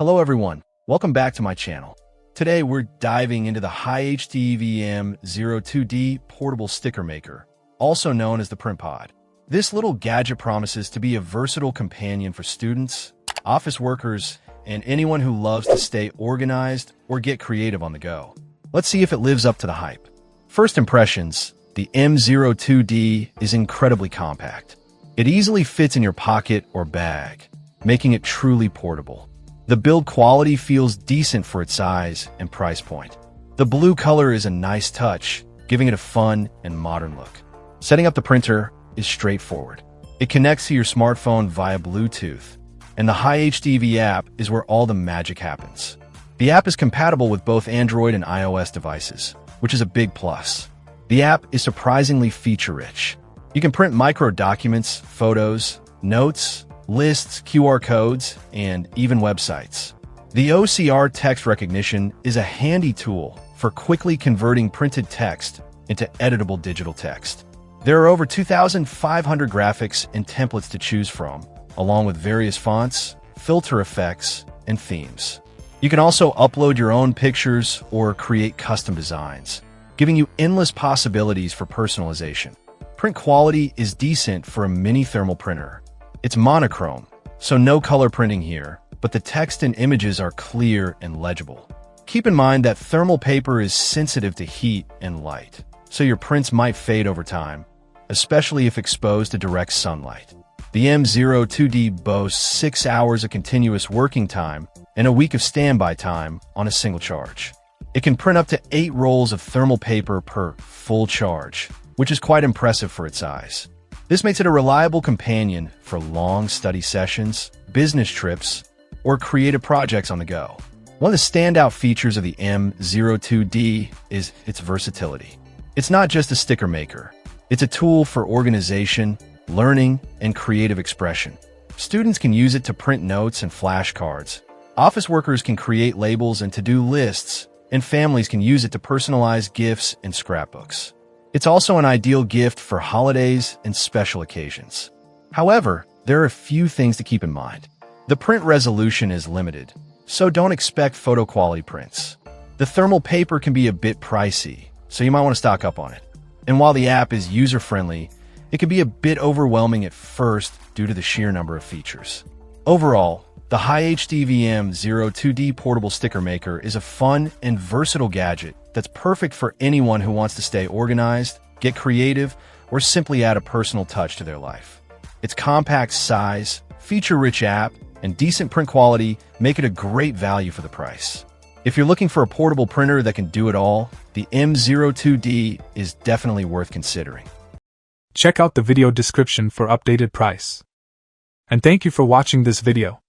Hello everyone, welcome back to my channel. Today we're diving into the HiHTV M02D portable sticker maker, also known as the Print Pod. This little gadget promises to be a versatile companion for students, office workers, and anyone who loves to stay organized or get creative on the go. Let's see if it lives up to the hype. First impressions, the M02D is incredibly compact. It easily fits in your pocket or bag, making it truly portable. The build quality feels decent for its size and price point. The blue color is a nice touch, giving it a fun and modern look. Setting up the printer is straightforward. It connects to your smartphone via Bluetooth, and the HiHTV app is where all the magic happens. The app is compatible with both Android and iOS devices, which is a big plus. The app is surprisingly feature-rich. You can print micro documents, photos, notes, lists, QR codes, and even websites. The OCR text recognition is a handy tool for quickly converting printed text into editable digital text. There are over 2,500 graphics and templates to choose from, along with various fonts, filter effects, and themes. You can also upload your own pictures or create custom designs, giving you endless possibilities for personalization. Print quality is decent for a mini thermal printer. It's monochrome, so no color printing here, but the text and images are clear and legible. Keep in mind that thermal paper is sensitive to heat and light, so your prints might fade over time, especially if exposed to direct sunlight. The M02D boasts 6 hours of continuous working time and a week of standby time on a single charge. It can print up to 8 rolls of thermal paper per full charge, which is quite impressive for its size. This makes it a reliable companion for long study sessions, business trips, or creative projects on the go. One of the standout features of the M02D is its versatility. It's not just a sticker maker. It's a tool for organization, learning, and creative expression. Students can use it to print notes and flashcards. Office workers can create labels and to-do lists, and families can use it to personalize gifts and scrapbooks. It's also an ideal gift for holidays and special occasions. However, there are a few things to keep in mind. The print resolution is limited, so don't expect photo quality prints. The thermal paper can be a bit pricey, so you might want to stock up on it. And while the app is user-friendly, it can be a bit overwhelming at first due to the sheer number of features. Overall, the HiHTV M02D portable sticker maker is a fun and versatile gadget that's perfect for anyone who wants to stay organized, get creative, or simply add a personal touch to their life. Its compact size, feature-rich app, and decent print quality make it a great value for the price. If you're looking for a portable printer that can do it all, the M02D is definitely worth considering. Check out the video description for updated price. And thank you for watching this video.